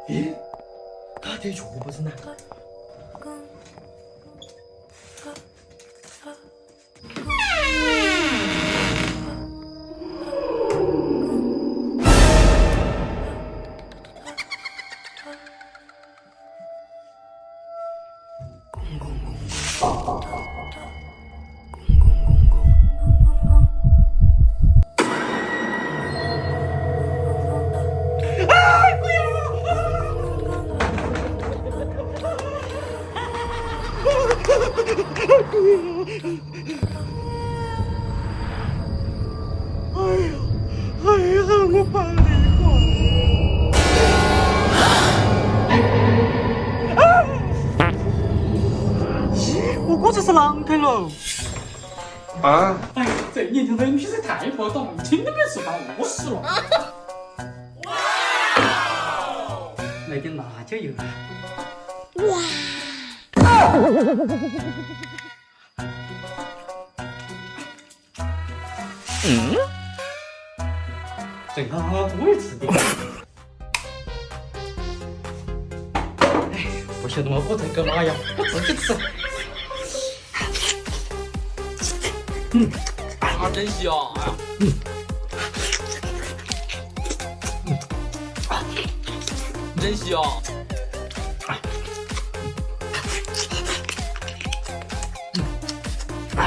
咦，他的脚不是呢？我把你我估计是狼啃了。啊！哎，这年头人实在太暴躁，听都没事把饿死了。哇！来点辣椒油。哇！正好我也吃点。哎，不晓得我这个辣呀，我自己吃。真香！真香！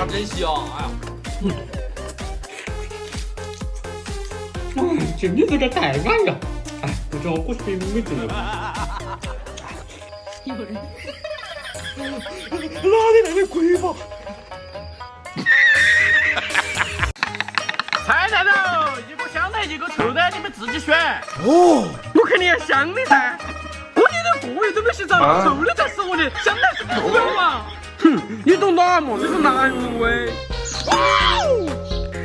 真香！就你这个太矮了，不叫我学没劲了。有人。哪里来的鬼吧？菜菜头，一个香的，一个臭的，你们自己选。哦，我肯定要香的噻，我连个个月都没洗澡，臭的才是我的，香的是臭的嘛。哼，你懂哪么？这是男人味。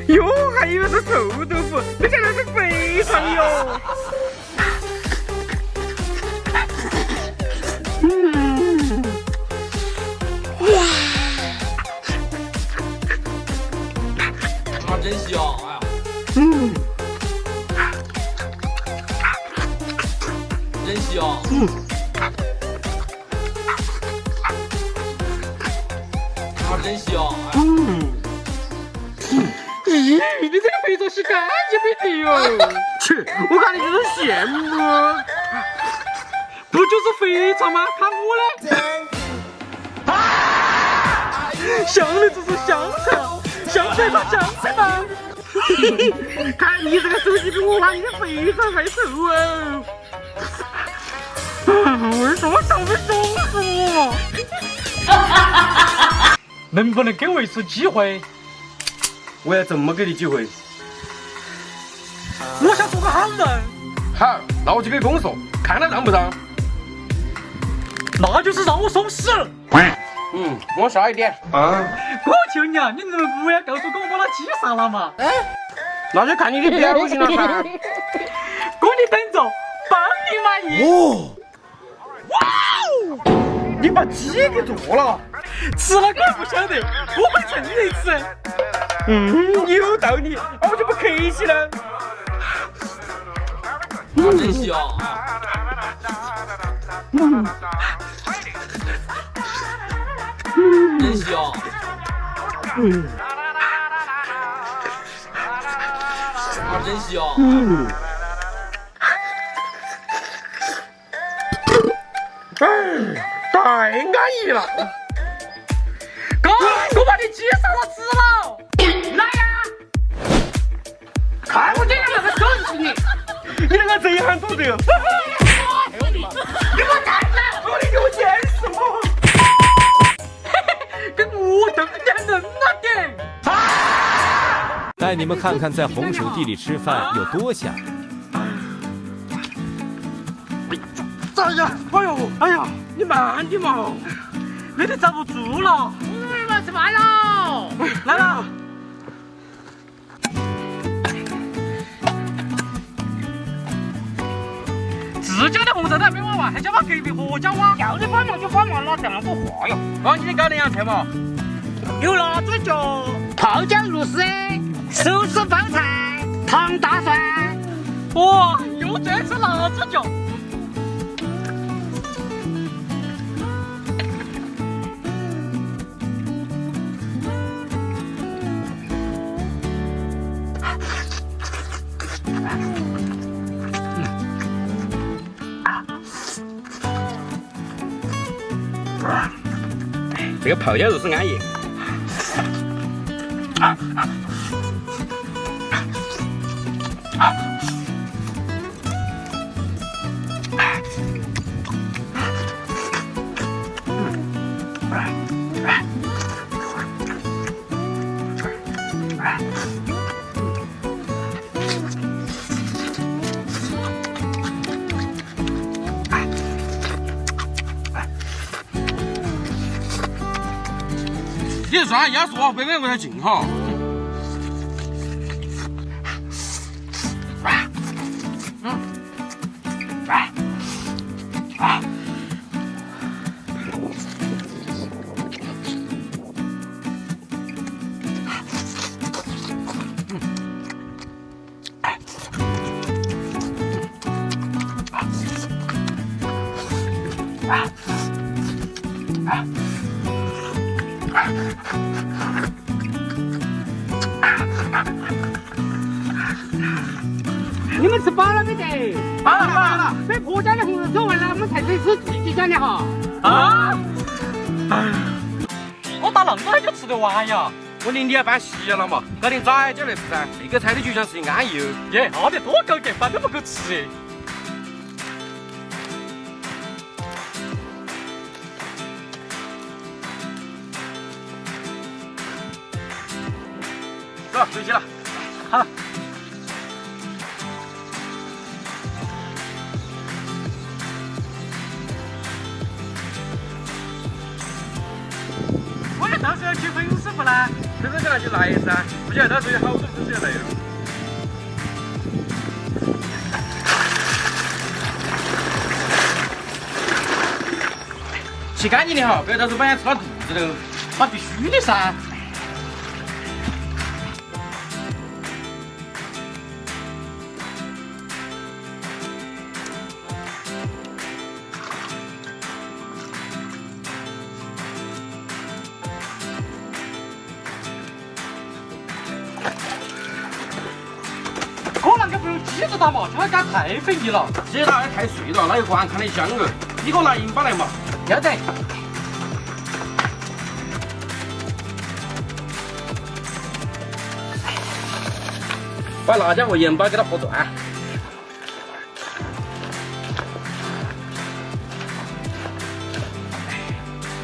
哟，还以为是臭豆腐，没想到是肥肠哟。哇，真香！真香！真香！咦，你这个肥皂洗干净没得哟？切，我看你就是羡慕。不就是肥皂吗？看我的！啊！香的只是香菜，香菜它香菜吗？看你这个手机比我把你的肥皂还臭哦！为什么这么凶死我？能不能给我一次机会？我要怎么给你机会？我想做个好人。好，那我就给公说，看他让不让。那就是让我送死。往下一点啊！我求你啊，你能不能不要告诉我把他气杀了嘛？那就看你的表情了噻。哥，你等着，帮你满意。哦，哇哦！你把鸡给做了？吃了个不晓得，我会趁人吃。有道理，我就不客气了。真香！真香！真香！太安逸了。哥，我把你鸡杀了吃了。来呀！看我这样那个手势你，你那个贼喊多的。你给我站着！你给我见识嘛！跟我瞪眼能那点。带你们看看在红薯地里吃饭有多香。哎呀，你慢点嘛，有点站不住了。吃饭喽！来了。自家的红烧都还没玩完，还叫我隔壁合家哇？要你帮忙就帮忙了，这么多话哟。你今天搞点洋菜嘛？有辣子椒、泡椒肉丝、手撕方菜、糖大蒜、哇，又这次辣子酱。这个泡椒肉是安逸。你算压缩别个为它近哈。你们吃饱了没得？饱了。被婆家的红肉做完了，我们才可以吃自己家的哈。啊！我打那么多还就吃得完呀？我领你要办席了嘛，搞点崽饺来吃噻。这个菜的就像是安逸哦。耶，那得多够劲，饭都不够吃耶。走，回去了。好。我们到时候去粉丝不啦？这个叫去来噻，不晓得到时候有好多粉丝要来哟。洗干净的哈，不要到时候把人吃到肚子头。那必须的噻。我那个不用鸡子打嘛，这家太费力了。鸡打的太碎了，那一罐看得香哦。你给我拿银巴来嘛。要得。把辣椒和盐巴给它和转。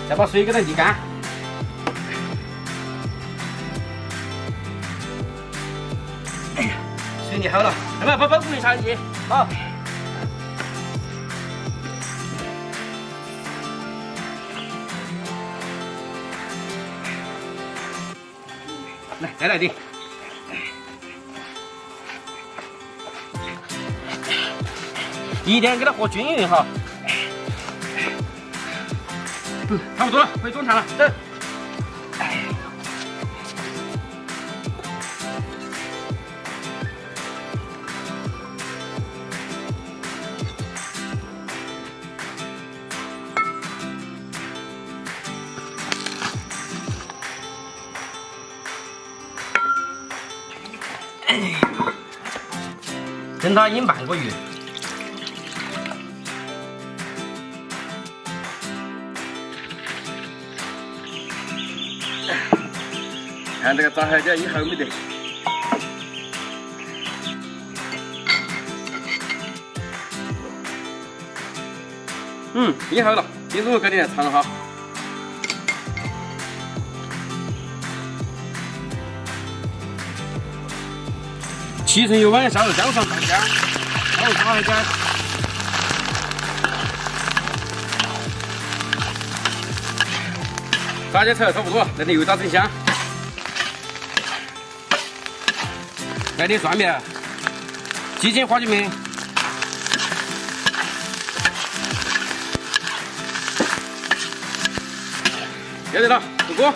再把水给它沥干。水沥好了，来把包工上去。好。来，再来点。一点给它和均匀哈。差不多了，可以中餐了，走。蒸它腌半个月。看这个炸海椒一厚没得。一厚了，金叔赶紧来尝哈。7成油碗下入姜蒜爆姜，下入炸海椒。炸起炒差不多，来点油炸整香。来点蒜苗，鸡精、花椒面，要得了，出锅。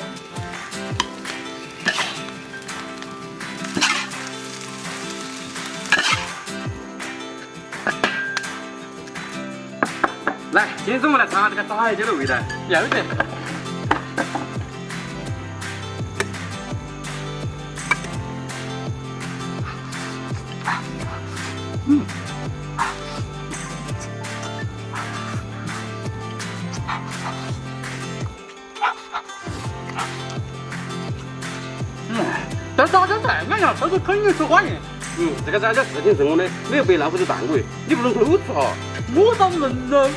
来，今天我们来尝下这个炸蟹的味道。要得。但炸酱菜俺要烧个肯定吃花园。这个炸酱是挺正宗的，没有白浪费的蛋味，你不能偷吃哈。我当嫩肉。